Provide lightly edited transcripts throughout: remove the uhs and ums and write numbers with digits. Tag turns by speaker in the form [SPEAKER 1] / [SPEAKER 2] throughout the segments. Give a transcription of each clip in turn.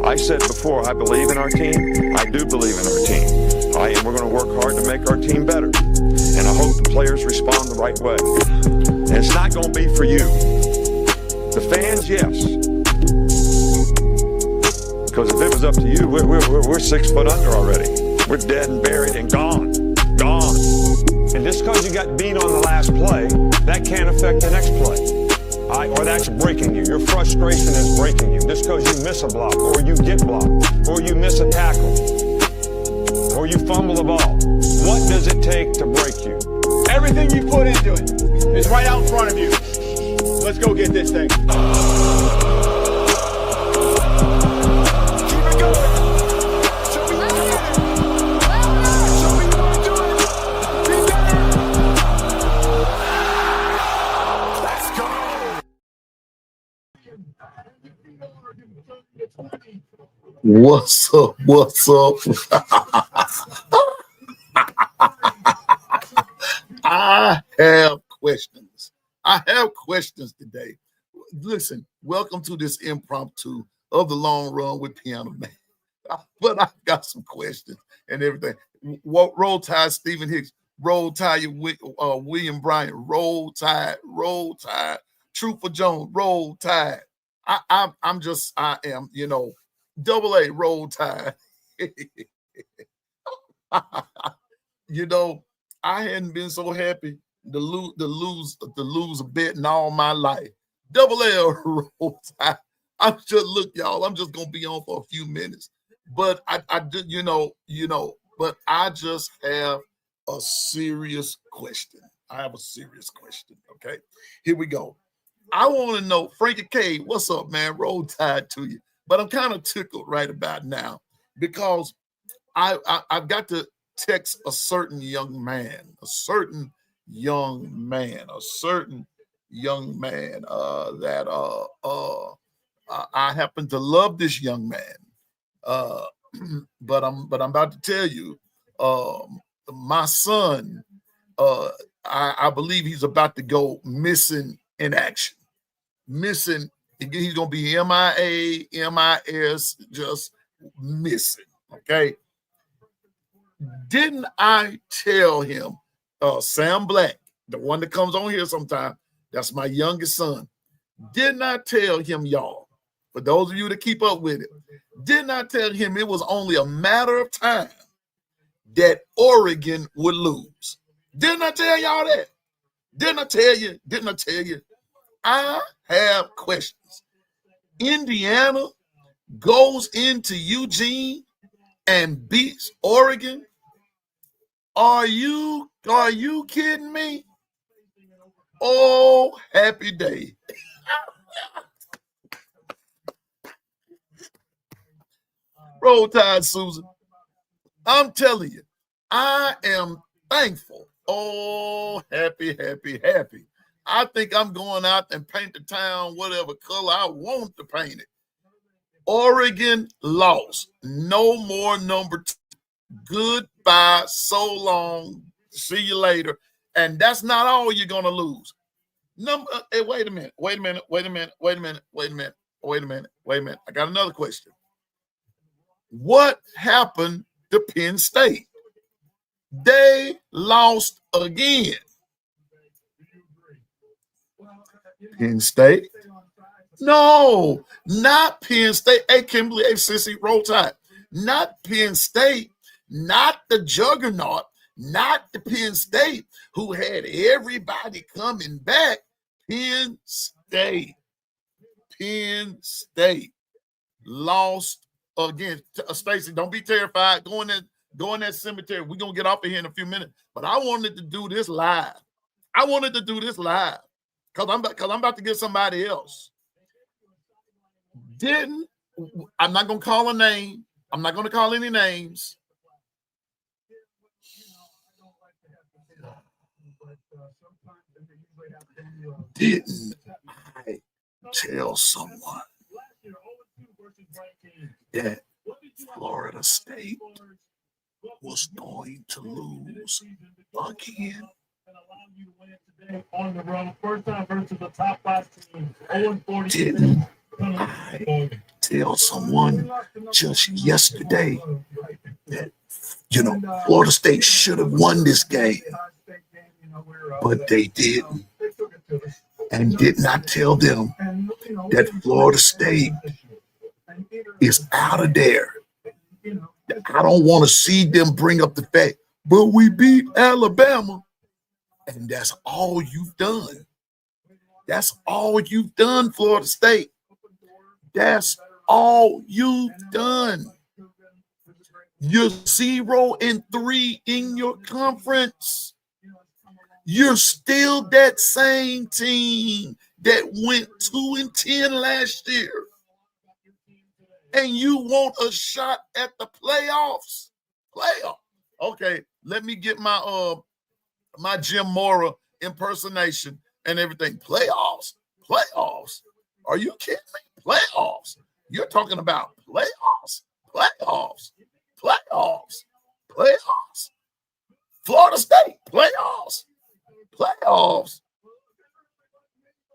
[SPEAKER 1] I said before, I believe in our team. I do believe in our team. All right, and we're going to work hard to make our team better. And I hope the players respond the right way. And it's not going to be for you. The fans, yes. Because if it was up to you, we're 6 foot under already. We're dead and buried and gone. Gone. And just because you got beat on the last play, that can't affect the next play. All right, or that's breaking you. Your frustration is breaking you. Just because you miss a block, or you get blocked, or you miss a tackle, or you fumble the ball. What does it take to break you?
[SPEAKER 2] Everything you put into it is right out in front of you. Let's go get this thing.
[SPEAKER 3] What's up? What's up? I have questions. I have questions today. Listen, welcome to this impromptu of the long run with Piano Man. But I've got some questions and everything. Roll Tide, Stephen Hicks. Roll Tide, William Bryant. Roll Tide. Roll Tide. Trooper Jones. Roll Tide. I am, Double A, Roll Tide. I hadn't been so happy to lose a bet in all my life. Double A, Roll Tide. I'm just gonna be on for a few minutes, but but I just have a serious question. Okay, here we go. I want to know, Frankie K, what's up, man? Roll Tide to you. But I'm kind of tickled right about now because I've got to text a certain young man that I happen to love this young man. But I'm about to tell you, my son, I believe he's about to go missing in action. Missing, he's gonna be MIA, MIS, just missing. Okay. Didn't I tell him, Sam Black, the one that comes on here sometime, that's my youngest son. Didn't I tell him, y'all, for those of you that keep up with it, didn't I tell him it was only a matter of time that Oregon would lose? Didn't I tell y'all that? Didn't I tell you? I have questions. Indiana goes into Eugene and beats Oregon. Are you kidding me? Oh, happy day. Roll Tide, Susan. I'm telling you, I am thankful. Oh, happy. I think I'm going out and paint the town whatever color I want to paint it. Oregon lost. No more number 2. Goodbye. So long. See you later. And that's not all you're going to lose. Hey, wait a minute. I got another question. What happened to Penn State? They lost again. Penn State? No, not Penn State. Hey, Kimberly, hey, Sissy, Roll Tide. Not Penn State, not the juggernaut, not the Penn State who had everybody coming back. Penn State lost again. Stacy, don't be terrified. Go in that cemetery. We're going to get off of here in a few minutes. But I wanted to do this live. Because I'm about to get somebody else. I'm not going to call a name. I'm not going to call any names. Didn't I tell someone that Florida State was going to lose again?
[SPEAKER 4] On the road, first time versus the top 5 teams. 0-40.
[SPEAKER 3] Didn't I tell someone just yesterday that, Florida State should have won this game, but they didn't, and did not tell them that Florida State is out of there. I don't want to see them bring up the fact, but we beat Alabama, and that's all you've done. That's all you've done, Florida State. That's all you've done. You're 0-3 in your conference. You're still that same team that went 2-10 last year. And you want a shot at the playoffs. Okay, let me get my my Jim Mora impersonation and everything. Playoffs. Are you kidding me? Playoffs. You're talking about playoffs. Florida State, playoffs.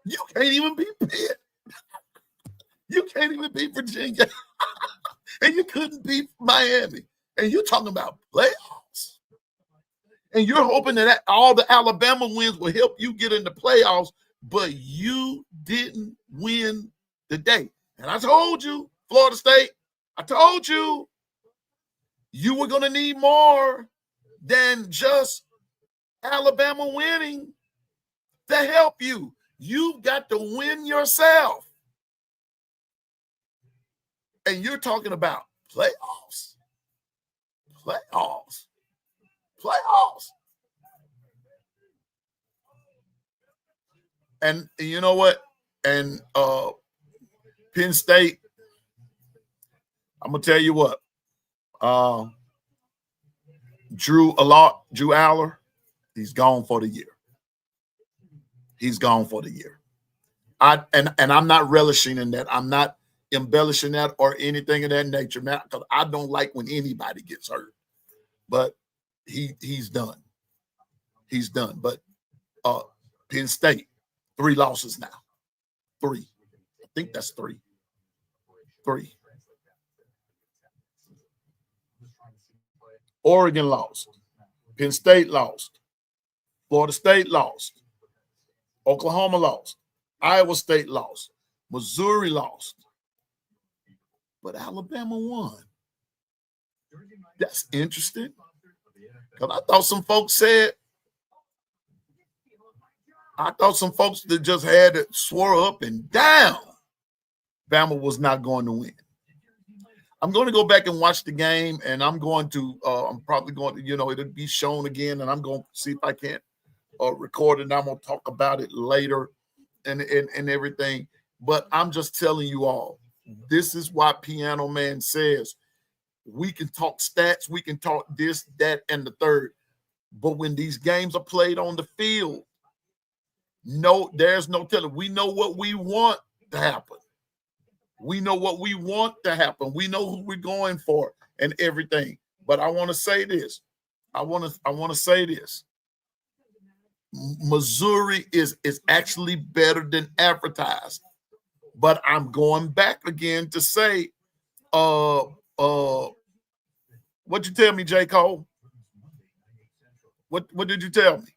[SPEAKER 3] You can't even beat Pitt. You can't even beat Virginia. And you couldn't beat Miami. And you're talking about playoffs. And you're hoping that all the Alabama wins will help you get in the playoffs, but you didn't win the day. And I told you, Florida State, I told you, you were going to need more than just Alabama winning to help you. You've got to win yourself. And you're talking about playoffs. And you know what? And Penn State, I'm gonna tell you what. Drew Aller, he's gone for the year. And I'm not relishing in that. I'm not embellishing that or anything of that nature, man, because I don't like when anybody gets hurt. But he's done. But Penn State, 3 losses now. 3. I think that's 3. Oregon lost. Penn State lost. Florida State lost. Oklahoma lost. Iowa State lost. Missouri lost. But Alabama won. That's interesting. Because I thought some folks that just had it swore up and down Bama was not going to win. I'm going to go back and watch the game, and I'm probably going to, it'll be shown again, and I'm going to see if I can't record it, and I'm going to talk about it later and everything. But I'm just telling you all, this is why Piano Man says we can talk stats, we can talk this, that, and the third. But when these games are played on the field, there's no telling. We know what we want to happen. We know who we're going for and everything. But I want to say this. Missouri is actually better than advertised. But I'm going back again to say, what'd you tell me, J. Cole? What did you tell me?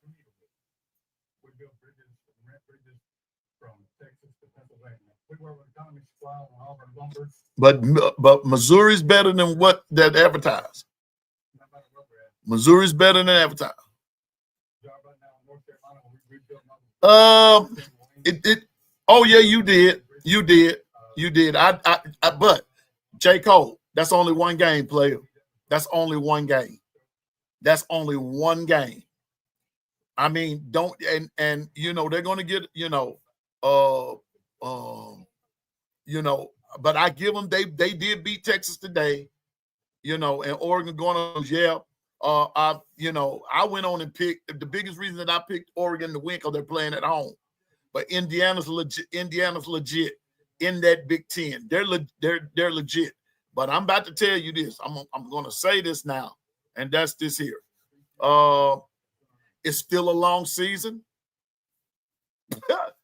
[SPEAKER 3] But Missouri's better than what that advertised. Missouri's better than advertised. Oh yeah, you did. But J. Cole, that's only one game, player. That's only one game. I mean, don't and they're gonna get but I give them they did beat Texas today, and Oregon going on, I went on and picked the biggest reason that I picked Oregon to win because they're playing at home. But Indiana's legit in that Big Ten. They're legit. But I'm about to tell you this. I'm going to say this now, and that's this here. It's still a long season.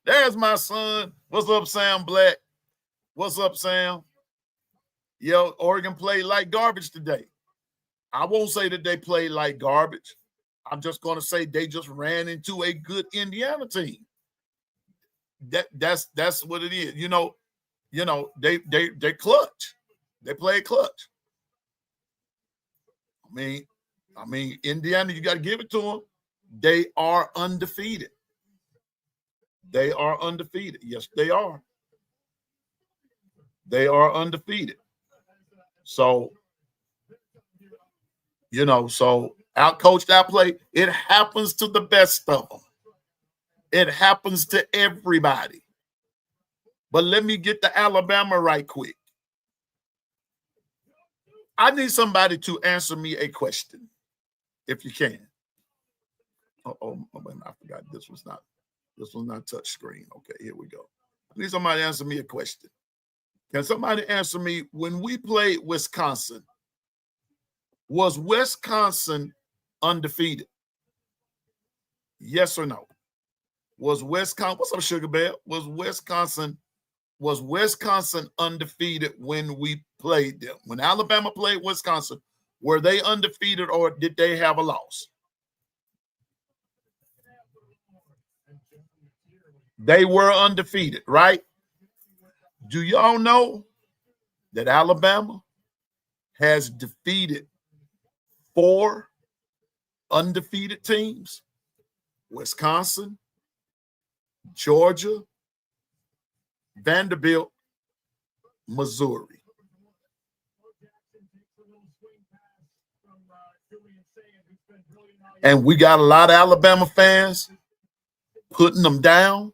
[SPEAKER 3] There's my son. What's up, Sam Black? What's up, Sam? Oregon played like garbage today. I won't say that they played like garbage. I'm just going to say they just ran into a good Indiana team. That's what it is. They clutch. They play clutch. I mean, Indiana, you got to give it to them. They are undefeated. They are undefeated. Yes, they are. They are undefeated. So, so outcoached, outplayed. It happens to the best of them. It happens to everybody. But let me get to Alabama right quick. I need somebody to answer me a question, if you can. I forgot this was not touch screen. Okay, here we go. I need somebody to answer me a question. Can somebody answer me, when we played Wisconsin, was Wisconsin undefeated? Yes or no? Was Wisconsin, what's up, Sugar Bear? Was Wisconsin undefeated when we played them? When Alabama played Wisconsin, were they undefeated or did they have a loss? They were undefeated, right? Do y'all know that Alabama has defeated 4 undefeated teams? Wisconsin, Georgia, Vanderbilt, Missouri. And we got a lot of Alabama fans putting them down.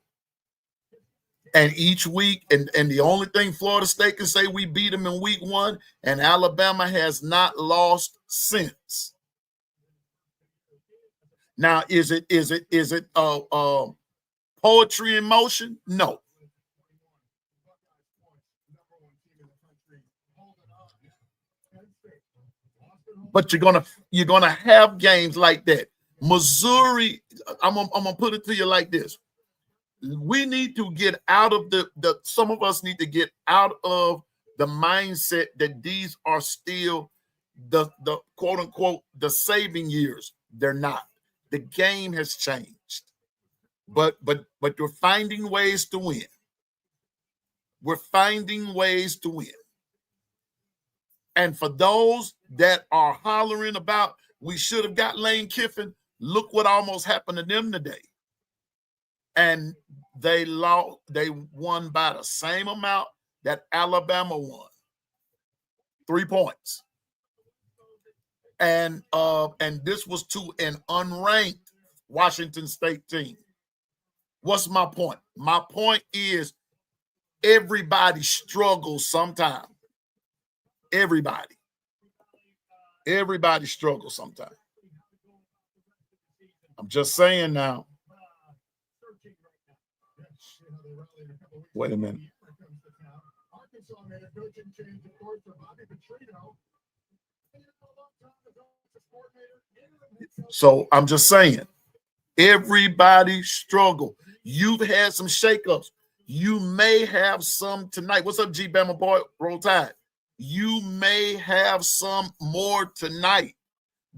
[SPEAKER 3] And each week, and the only thing Florida State can say, we beat them in week 1, and Alabama has not lost since. Now, is it poetry in motion? No. But you're gonna have games like that. Missouri, I'm gonna put it to you like this. We need to get out of some of us need to get out of the mindset that these are still the quote unquote the saving years. They're not. The game has changed. But we're finding ways to win. We're finding ways to win. And for those that are hollering about we should have got Lane Kiffin, look what almost happened to them today. And they won by the same amount that Alabama won. 3 points. And this was to an unranked Washington State team. What's my point? My point is everybody struggles sometime. Everybody struggles sometime. I'm just saying now. Wait a minute. So I'm just saying, everybody struggle. You've had some shakeups. You may have some tonight. What's up, G Bama boy? Roll Tide. You may have some more tonight.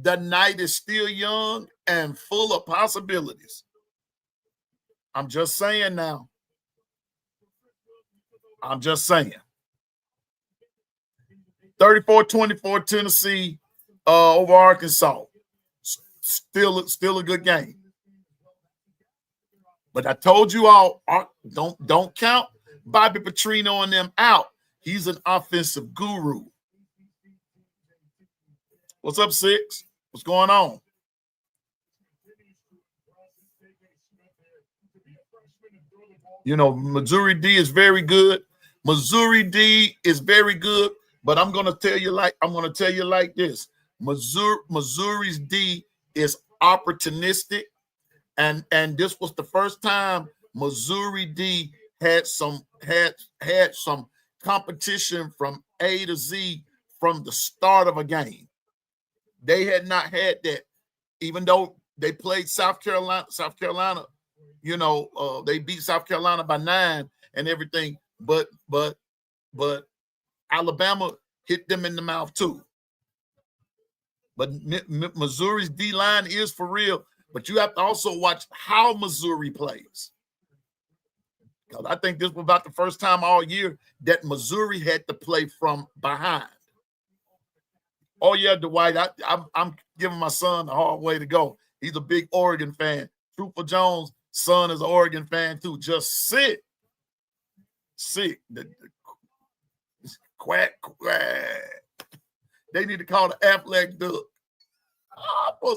[SPEAKER 3] The night is still young and full of possibilities. I'm just saying now. I'm just saying. 34-24 Tennessee over Arkansas. Still a good game. But I told you all, don't count Bobby Petrino and them out. He's an offensive guru. What's up, Six? What's going on? You know, Missouri D is very good. Missouri D is very good, but I'm going to tell you like this. Missouri's D is opportunistic, and this was the first time Missouri D had some competition from A to Z from the start of a game. They had not had that, even though they played South Carolina, you know, they beat South Carolina by 9 and everything. But Alabama hit them in the mouth too. But Missouri's D-line is for real. But you have to also watch how Missouri plays. Because I think this was about the first time all year that Missouri had to play from behind. Oh, yeah, Dwight, I'm giving my son the hard way to go. He's a big Oregon fan. Trooper Jones' son is an Oregon fan, too. Just sit. Sick. Quack, quack. They need to call the Aflac Duck for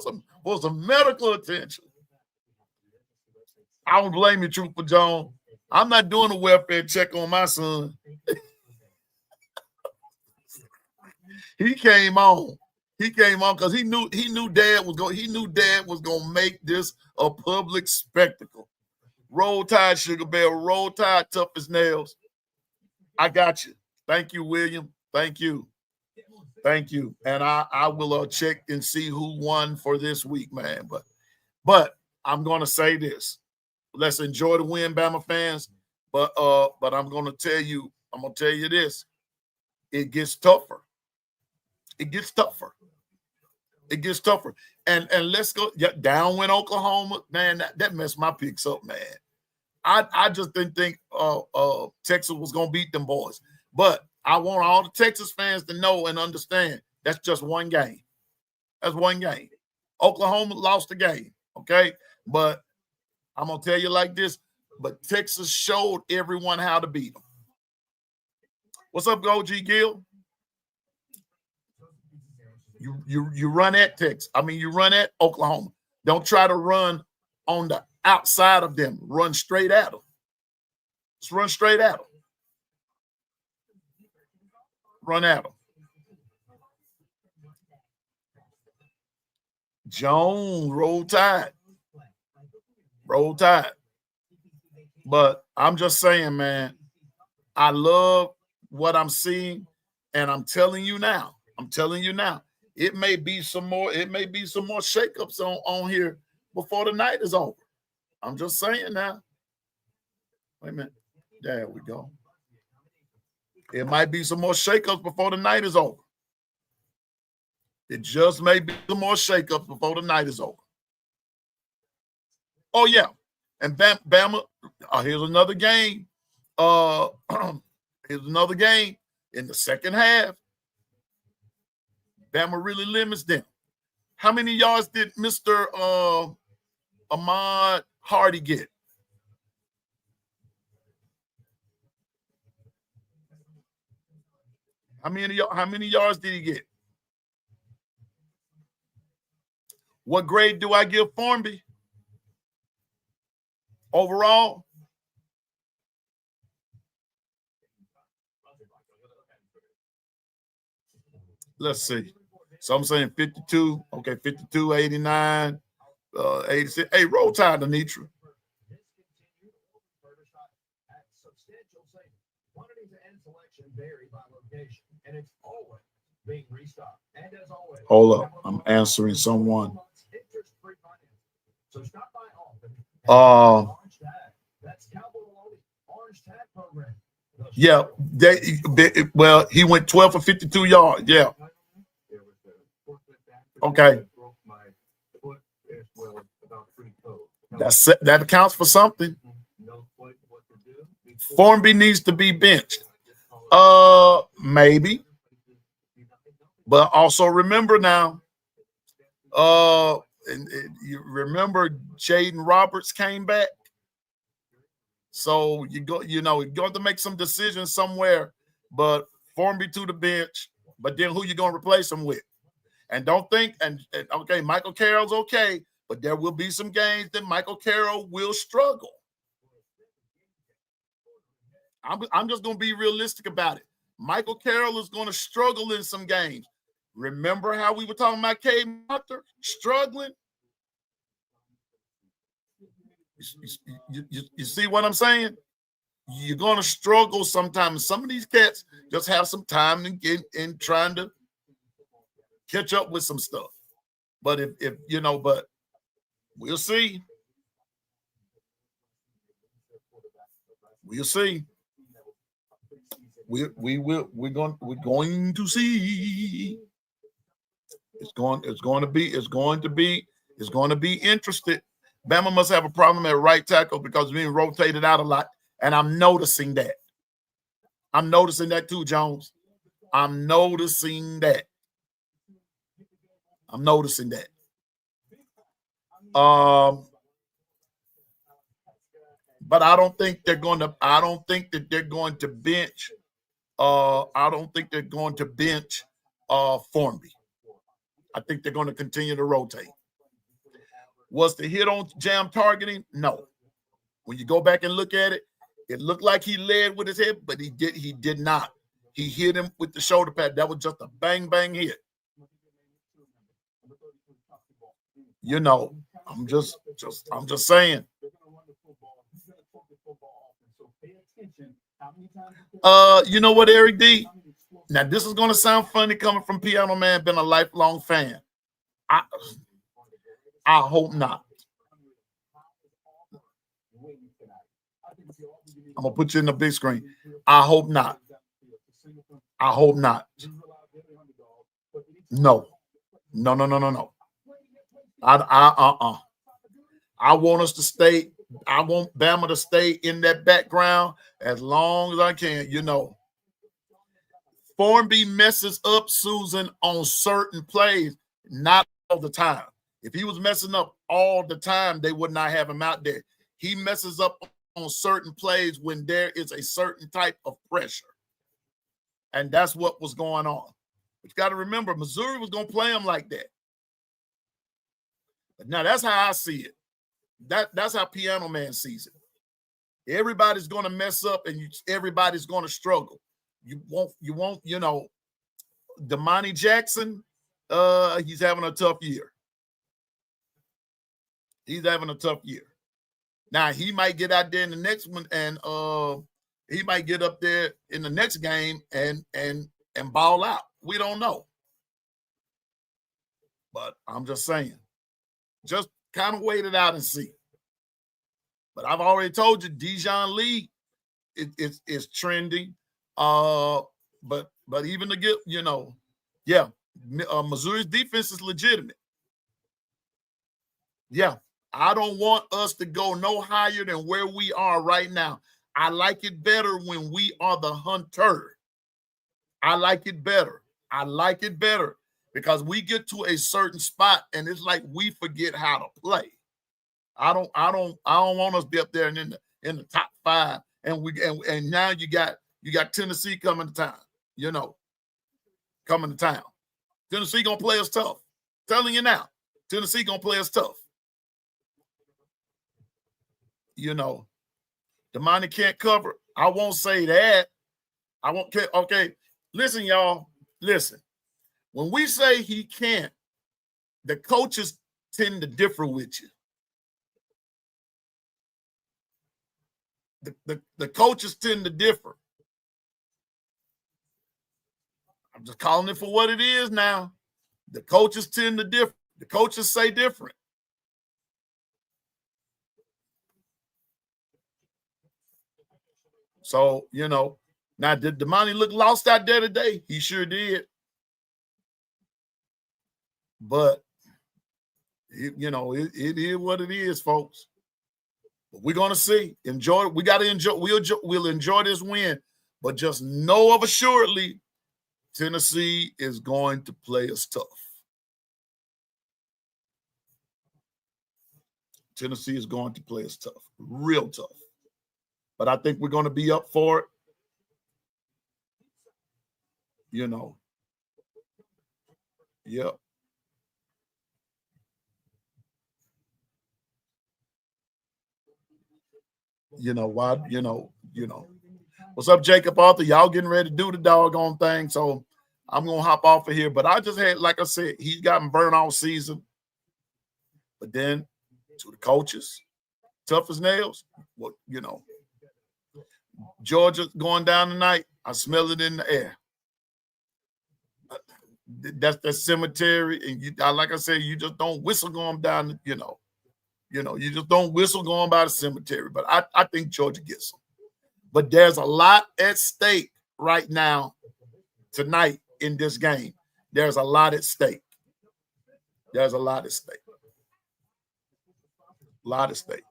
[SPEAKER 3] some medical attention. I don't blame you, Trooper Jones. I'm not doing a welfare check on my son. He came on because he knew dad was gonna make this a public spectacle. Roll Tide, Sugar Bear. Roll Tide, tough as nails. I got you. Thank you, William. Thank you. And I will check and see who won for this week, man. But I'm gonna say this. Let's enjoy the win, Bama fans. But I'm gonna tell you this. It gets tougher. And let's go down win Oklahoma. Man, that messed my picks up, man. I just didn't think Texas was gonna beat them boys. But I want all the Texas fans to know and understand that's just one game. That's one game. Oklahoma lost the game, okay? But I'm going to tell you like this, but Texas showed everyone how to beat them. What's up, OG Gill? You run at Texas. You run at Oklahoma. Don't try to run on the outside of them. Run straight at them. Just run straight at them. Run at them. Jones, Roll Tide. Roll Tide. But I'm just saying, man, I love what I'm seeing, and I'm telling you now, it may be some more shakeups on here before the night is over. I'm just saying now. Wait a minute. There we go. It might be some more shakeups before the night is over. It just may be some more shakeups before the night is over. Oh, yeah. And Bama, here's another game. Here's another game in the second half. Bama really limits them. How many yards did Mr. Ahmad Hardy get? How many yards did he get? What grade do I give Formby? Overall? Let's see. So I'm saying 52. Okay, 52, 89, 86. Hey, Roll Tide, Anitra. And it's always being restocked. And as always, hold up, I'm answering someone. So stop by often. That's Orange Tag program. Yeah, he went 12 for 52 yards. Yeah. Okay. That accounts for something. Formby needs to be benched. Maybe. But also remember now, and you remember Jaden Roberts came back. So you're going to make some decisions somewhere, but Formby to the bench. But then who you going to replace him with? And don't think, and okay, Michael Carroll's okay, but there will be some games that Michael Carroll will struggle. I'm just going to be realistic about it. Michael Carroll is going to struggle in some games. Remember how we were talking about Cade Martha struggling? You see what I'm saying? You're going to struggle sometimes. Some of these cats just have some time to get in trying to catch up with some stuff. But if but we'll see. We'll see. we're going to see. It's going to be interested. Bama must have a problem at right tackle because it's being rotated out a lot, and I'm noticing that. I'm noticing that too, Jones. I'm noticing that. But I don't think they're going to. I don't think that they're going to bench. I don't think they're going to bench Formby. I think they're going to continue to rotate. Was the hit on jam targeting? No. When you go back and look at it, it looked like he led with his head, but he did not. He hit him with the shoulder pad. That was just a bang bang hit. You know, I'm just saying. You know what, Eric D? Now, this is going to sound funny coming from Piano Man, been a lifelong fan. I hope not. I'm going to put you in the big screen. I hope not. No. I want us to stay. I want Bama to stay in that background as long as I can. You know, Formby messes up Susan on certain plays, not all the time. If he was messing up all the time, they would not have him out there. He messes up on certain plays when there is a certain type of pressure. And that's what was going on. But you got to remember, Missouri was going to play him like that. But now that's how I see it. That's how Piano Man sees it. Everybody's going to mess up and everybody's going to struggle. You won't, you know, Damani Jackson, he's having a tough year. Now, he might get out there in the next one and he might get up there in the next game and ball out. We don't know. But I'm just saying, just kind of wait it out and see. But I've already told you, Dijon Lee is trending. But even to get, you know, yeah, Missouri's defense is legitimate. Yeah, I don't want us to go no higher than where we are right now. I like it better when we are the hunter. I like it better because we get to a certain spot and it's like we forget how to play. I don't want us to be up there and in the top 5 and now you got Tennessee coming to town, you know, Tennessee gonna play us tough. Telling you now, Tennessee gonna play us tough. You know, Damani can't cover. I won't say that. I won't care. Okay, listen, y'all. Listen. When we say he can't, the coaches tend to differ with you. The coaches tend to differ. I'm just calling it for what it is now. The coaches tend to differ. The coaches say different. So, you know, now did Damani look lost out there today? He sure did. But, you know, it is what it is, folks. But we're going to see. Enjoy. We got to enjoy. We'll enjoy this win. But just know of assuredly, Tennessee is going to play us tough. Tennessee is going to play us tough. Real tough. But I think we're going to be up for it. You know. Yep. You know why? You know. What's up, Jacob Arthur? Y'all getting ready to do the doggone thing, so I'm gonna hop off of here. But I just had, like I said, he's gotten burned all season. But then to the coaches, tough as nails. What, you know, Georgia going down tonight. I smell it in the air. That's the cemetery, and like I said, you just don't whistle going down. You know, you just don't whistle going by the cemetery. But I think Georgia gets them. But there's a lot at stake right now, tonight in this game, there's a lot at stake. There's a lot at stake. A lot at stake.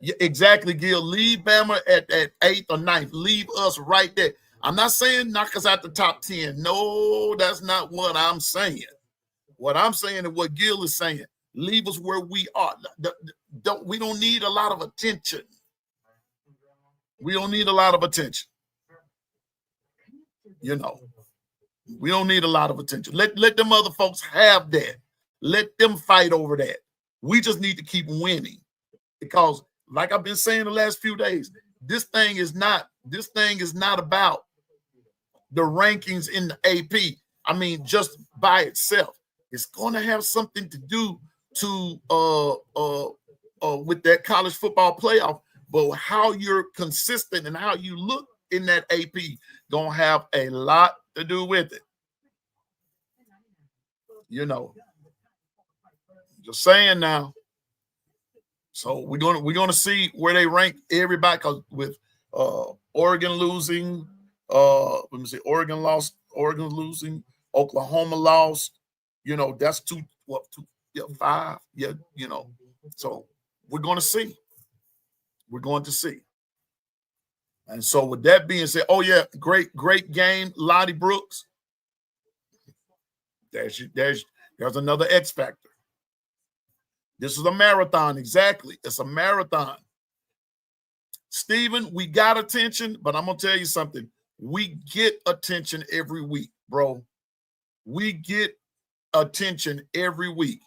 [SPEAKER 3] Yeah, exactly, Gil. Leave Bama at 8th or 9th. Leave us right there. I'm not saying knock us out the top 10. No, that's not what I'm saying. What I'm saying and what Gil is saying, leave us where we are. We don't need a lot of attention. We don't need a lot of attention. You know, we don't need a lot of attention. Let them other folks have that. Let them fight over that. We just need to keep winning because, like I've been saying the last few days, this thing is not about the rankings in the AP. I mean, just by itself, it's going to have something to do to with that college football playoff. But how you're consistent and how you look in that AP gonna have a lot to do with it. You know, just saying now. So we're gonna see where they rank everybody, because with Oregon losing, let me see, Oregon losing, Oklahoma lost. You know, that's 5. Yeah, you know. So we're gonna see. We're going to see. And so with that being said, oh yeah, great game, Lottie Brooks. There's another X factor. This is a marathon, exactly. It's a marathon. Stephen, we got attention, but I'm gonna tell you something. We get attention every week, bro. We get attention every week.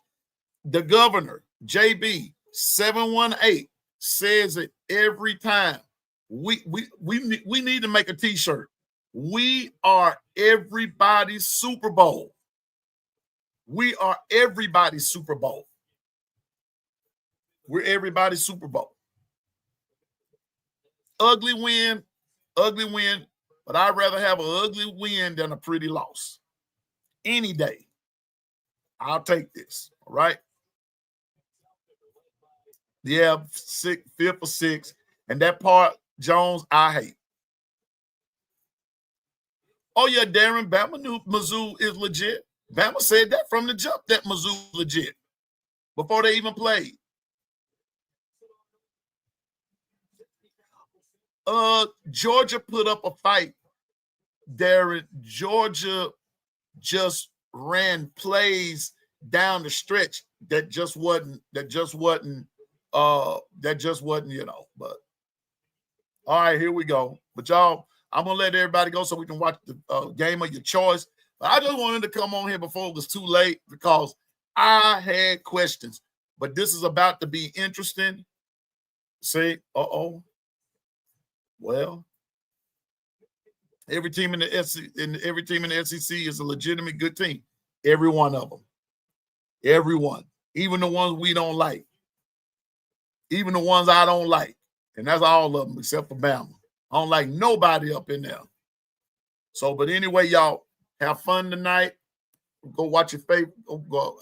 [SPEAKER 3] The governor, JB 718, says it every time. We need to make a t-shirt. We are everybody's Super Bowl. We are everybody's Super Bowl. We're everybody's Super Bowl. Ugly win, but I'd rather have an ugly win than a pretty loss. Any day. I'll take this. All right. Yeah, 5th or 6th. And that part, Jones, I hate. Oh, yeah, Darren, Bama knew Mizzou is legit. Bama said that from the jump, that Mizzou legit, before they even played. Georgia put up a fight, Darren. Georgia just ran plays down the stretch that just wasn't, you know, but all right, here we go. But y'all, I'm gonna let everybody go so we can watch the game of your choice. But I just wanted to come on here before it was too late because I had questions. But this is about to be interesting. See, well, every team in the SEC is a legitimate good team. Every one of them. Everyone. Even the ones we don't like. Even the ones I don't like. And that's all of them except for Bama. I don't like nobody up in there. So, but anyway, y'all, have fun tonight. Go watch your favorite.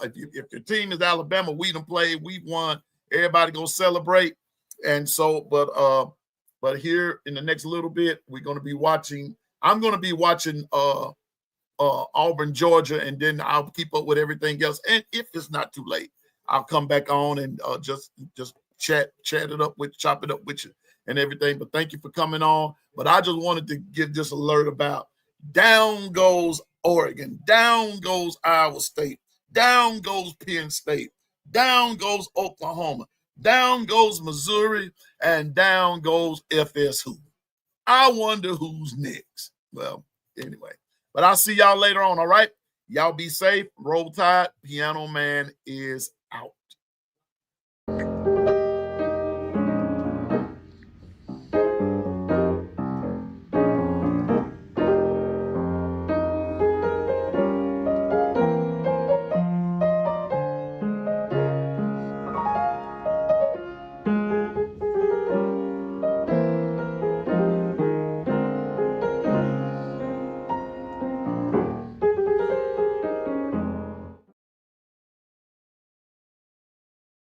[SPEAKER 3] If your team is Alabama, we done played, we won. Everybody go celebrate. And so, but here in the next little bit, we're going to be watching. I'm going to be watching Auburn, Georgia, and then I'll keep up with everything else. And if it's not too late, I'll come back on and just chop it up with you and everything. But thank you for coming on. But I just wanted to give this alert about down goes Oregon, down goes Iowa State, down goes Penn State, down goes Oklahoma, down goes Missouri, and down goes FSU. I wonder who's next. Well, anyway, but I'll see y'all later on. All right. Y'all be safe. Roll Tide. Piano Man is